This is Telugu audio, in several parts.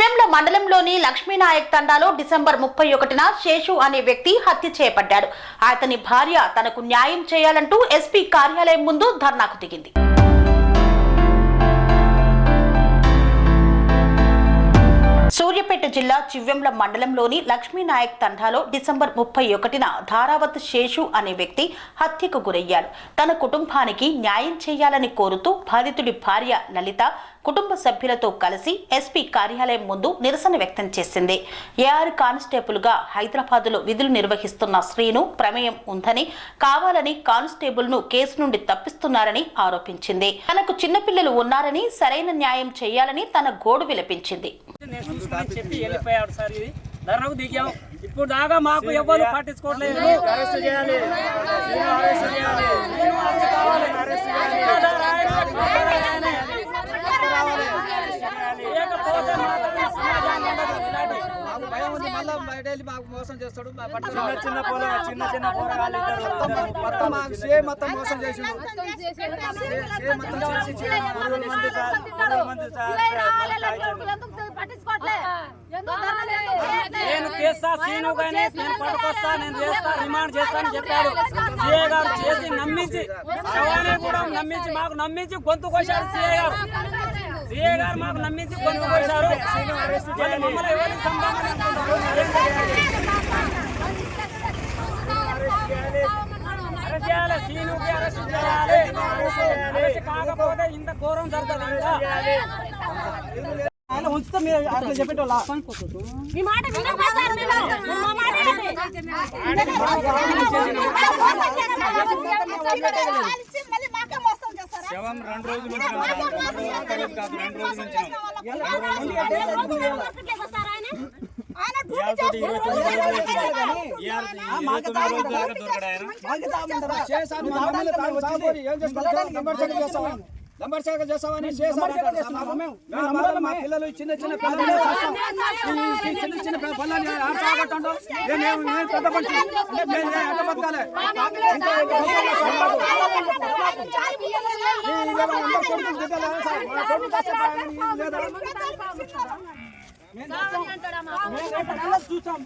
చివ్వెంల మండలంలోని లక్ష్మీనాయక్ తండాలో డిసెంబర్ 31న శేషు అనే వ్యక్తి హత్య చేయబడ్డాడు. అతని భార్య తనకు న్యాయం చేయాలంటూ ఎస్పీ కార్యాలయం ముందు ధర్నాకు దిగింది. సూర్యాపేట జిల్లా చివ్వెంల మండలంలోని లక్ష్మీనాయక్ తండాలో డిసెంబర్ 31న ధారావత్ శేషు అనే వ్యక్తి హత్యకు గురయ్యాడు. తన కుటుంబానికి న్యాయం చేయాలని కోరుతూ బాధితుడి భార్య లలిత కుటుంబ సభ్యులతో కలిసి ఎస్పీ కార్యాలయం ముందు నిరసన వ్యక్తం చేసింది. ఏఆర్ కానిస్టేబుల్గా హైదరాబాద్లో విధులు నిర్వహిస్తున్న శ్రీను ప్రమేయం ఉందని, కావాలని కానిస్టేబుల్ను కేసు నుండి తప్పిస్తున్నారని ఆరోపించింది. తనకు చిన్నపిల్లలు ఉన్నారని, సరైన న్యాయం చేయాలని తన గోడు విలపించింది. ధర్నాకు దిగాం. ఇప్పుడు దాకా మాకు ఎవరు పట్టించుకోవట్లేదు. మోసం చేస్తాడు. చిన్న పోరగాళ్ళు మొత్తం మోసం చేసిండు. నేను చేస్తా సీను కానీ నేను పట్టుకొస్తా, నేను చేస్తా, రిమాండ్ చేస్తానని చెప్పాడు. సీఏ గారు చేసి నమ్మించి, శవాన్ని కూడా నమ్మించి, మాకు నమ్మించి గొంతు కోశారు. సీఏ గారు మాకు నమ్మించి గొంతు కోశారు. మమ్మల్ని ఎవరికి సంబంధం చేయాలి, సీనుకి అరెస్ట్ చేయాలి. కాకపోతే ఇంత ఘోరం జరుగుతుంది. ఉంచుతా మీరు అట్లా చెప్పేటోళ్ళ శవం 2 రోజులు లంబర్సేకలు చేస్తామని మా పిల్లలు చిన్న చిన్న పిల్లలు ఆడతాగట్టండు. పెద్ద మనిషి ఎట్లా బతకాలి? చూసాం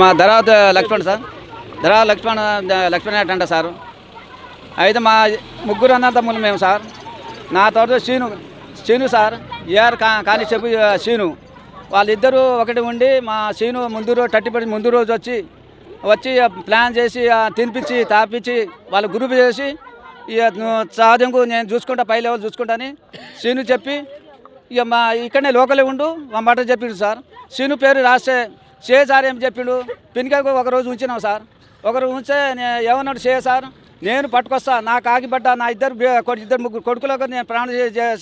మా ధరావత్ లక్ష్మణ్ సార్, ధరావత్ లక్ష్మణ్ అంట సార్. అయితే మా ముగ్గురు అన్నదమ్ములు మేము సార్. నా Thota Srinu sir, AR constable Srinu, వాళ్ళిద్దరూ ఒకటి ఉండి మా శ్రీను ముందు రోజు వచ్చి ప్లాన్ చేసి తినిపించి తాపించి వాళ్ళ గ్రూప్ చేసి ఇక చదువుకు నేను చూసుకుంటా, పై లెవెల్ చూసుకుంటాని శ్రీను చెప్పి ఇక మా ఇక్కడనే లోకలే ఉండు మా మాట చెప్పిండు సార్. శ్రీను పేరు రాస్తే సార్ ఏం చెప్పిండు, పిన్కాకు ఒకరోజు ఉంచినాం సార్. ఒకరోజు ఉంచే ఏమన్నాడు సార్, నేను పట్టుకొస్తా, నా కాకిబడ్డ నా ఇద్దరు ముగ్గురు కొడుకులకు నేను ప్రాణం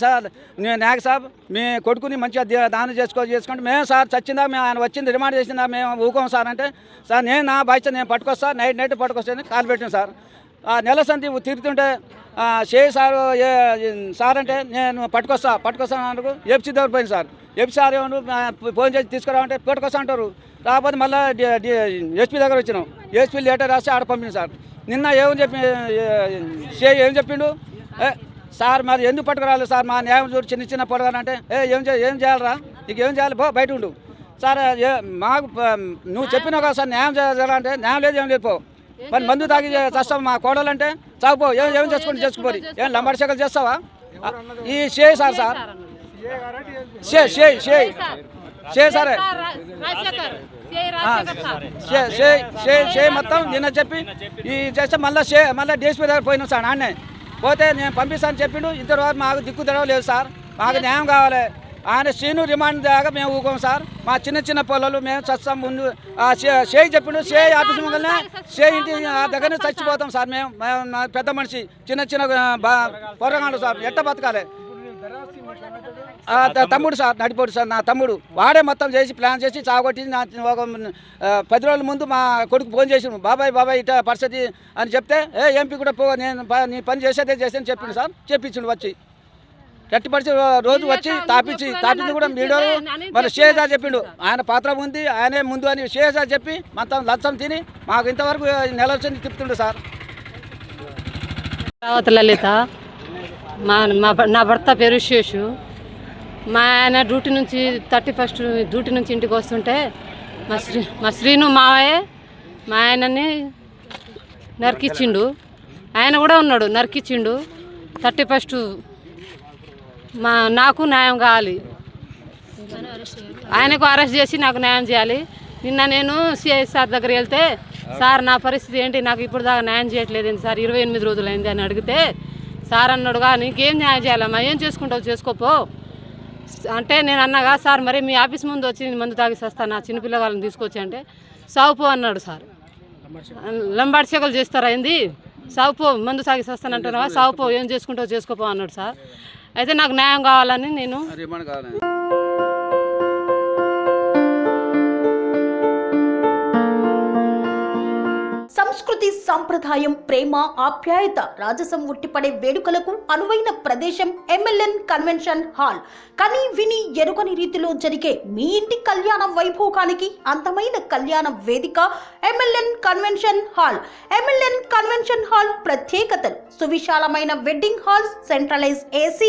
సార్, నేను నాయక్ సాబ్ మీ కొడుకుని మంచిగా దానం చేసుకుంటే మేము సార్ చచ్చిందా, మేము ఆయన వచ్చింది రిమాండ్ చేసిందా మేము ఊకోం సార్ అంటే, సార్ నేను నా బాధ్యత నేను పట్టుకొస్తా, నైట్ పట్టుకొస్తాను కాలు పెట్టాను సార్. ఆ నెల సంతి తిరుగుతుంటే సార్ అంటే నేను పట్టుకొస్తాను అనుకో ఎఫ్సీ దగ్గర పోయింది సార్. ఎఫ్సీ సార్ ఏమన్నా ఫోన్ చేసి తీసుకురావంటే పట్టుకొస్తా అంటారు. రాకపోతే మళ్ళీ ఎస్పీ దగ్గర వచ్చినాం. ఎస్పీ లెటర్ రాసి ఆడ పంపింది సార్. నిన్న ఏం చెప్పిండు, సార్ మరి ఎందుకు పట్టుకురాలి సార్, మా న్యాయం చూడు చిన్న పొడగాలంటే ఏం చేయాలరా, నీకు ఏం చేయాలి బయట ఉండు సార్. మాకు నువ్వు చెప్పినావు కదా సార్ న్యాయం చేయాలంటే, న్యాయం లేదు ఏం లేదు పో, మరి మందు తాగి చేస్తావు మా కోడలంటే చావుపో, ఏం చేసుకుపోయి ఏం లంబర్సేకలు చేస్తావా? ఈ సార్ సరే మొత్తం నిన్న చెప్పి ఈ చేస్తే మళ్ళీ డిఎస్పీ దగ్గర పోయినాం సార్. ఆడనే పోతే నేను పంపిస్తాను చెప్పిండు. ఇంతవరకు మాకు దిక్కు తెరవలేదు సార్. మాకు న్యాయం కావాలి. ఆయన శ్రీను రిమాండ్ దాకా మేము ఊకోం సార్. మా చిన్న చిన్న పొలాలు మేము చస్తాం. ముందు షేయి చెప్పిండు, షేయి ఆఫీస్ ముంగల్నే షేయి ఇంటి దగ్గరనే చచ్చిపోతాం సార్. మేము పెద్ద మనిషి చిన్న చిన్న పొరగాడు సార్. ఎట్ట బతకాలి? తమ్ముడు సార్, నడిపోడు సార్. నా తమ్ముడు వాడే మొత్తం చేసి ప్లాన్ చేసి చాగొట్టి ఒక 10 రోజుల ముందు మా కొడుకు ఫోన్ చేసి బాబాయ్ ఇట పరిస్థితి అని చెప్తే ఎంపీ కూడా నేను నీ పని చేసేదే చేసేది చెప్పిండు సార్. చెప్పించిండు వచ్చి గట్టిపరిచి రోజు వచ్చి తాపించి కూడా మీడియాలో మరి షేజా చెప్పిండు. ఆయన పాత్ర ఉంది, ఆయనే ముందు అని షేజా చెప్పి మొత్తం లంచం తిని మాకు ఇంతవరకు నెల వచ్చి తిప్పుతుండు సార్. రావత్ లలిత, నా భర్త పేరు శేషు. మా ఆయన డ్యూటీ నుంచి 31 డ్యూటీ నుంచి ఇంటికి వస్తుంటే మా శ్రీను మావయ్య మా ఆయనని నరికిచ్చిండు. ఆయన కూడా ఉన్నాడు, నరికిచ్చిండు. 31 నాకు న్యాయం కావాలి. ఆయనకు అరెస్ట్ చేసి నాకు న్యాయం చేయాలి. నిన్న నేను సిఐ సార్ దగ్గర వెళ్తే, సార్ నా పరిస్థితి ఏంటి, నాకు ఇప్పుడు దాకా న్యాయం చేయట్లేదు సార్, 28 రోజులు అయింది అని అడిగితే సార్ అన్నాడుగా, నీకేం న్యాయం చేయాలమ్మా, ఏం చేసుకుంటావు చేసుకోపో అంటే నేను అన్నగా, సార్ మరి మీ ఆఫీస్ ముందు వచ్చి మందు తాగి వస్తాను నా చిన్నపిల్లగాళ్ళని తీసుకొచ్చి అంటే సావుపో అన్నాడు సార్. లంబాడి చెకలు చేస్తారా ఏంది, సావుపో మందు తాగి వస్తానంటున్నావా, సావుపో ఏం చేసుకుంటావు చేసుకోపో అన్నాడు సార్. అయితే నాకు న్యాయం కావాలని నేను సంస్కృతి, సంప్రదాయం, ప్రేమ, ఆప్యాయత, రాజసం ఉట్టిపడే వేడుకలకు అనువైన ప్రదేశం MLN కన్వెన్షన్ హాల్. కని విని ఎరుగని రీతిలో జరిగే మీ ఇంటి కళ్యాణ వైభోగానికి అందమైన కళ్యాణ వేదిక MLN convention hall. MLN convention hall ప్రత్యేకతలు: సువిశాలమైన wedding halls, centralise AC,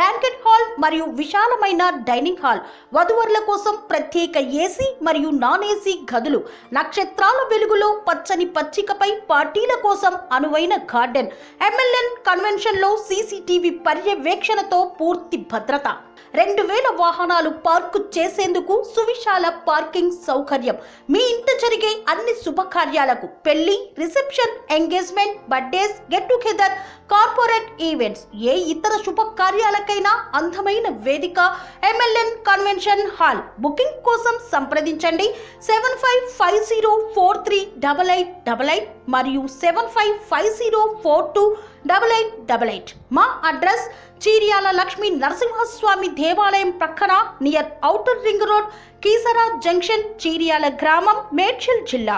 banquet hall మరియు విశాలమైన డైనింగ్ హాల్. వధువరుల కోసం ప్రత్యేక AC మరియు నాన్ AC గదులు. నక్షత్రాల వెలుగులో పచ్చని పచ్చికపై పార్టీల కోసం అనువైన గార్డెన్. MLN కన్వెన్షన్ లో CCTV పర్యవేక్షణతో పూర్తి భద్రత. 2000 వాహనాలు పార్కు చేసేందుకు సువిశాల పార్కింగ్ సౌకర్యం. మీ ఇంట జరిగే అన్ని శుభకార్యాలకు, పెళ్లి, reception, engagement, birthdays, get together, corporate events, ఏ ఇతర శుభకార్యాలకైనా అందమైన వేదిక MLN కన్వెన్షన్ హాల్. బుకింగ్ కోసం సంప్రదించండి 7550438888 మరియు 7550428888. మా అడ్రస్ చీర్యాల లక్ష్మీ నరసింహస్వామి దేవాలయం ప్రక్కన, near outer ring road, Keesara junction, Cheeryal గ్రామం, మేడ్చల్ జిల్లా.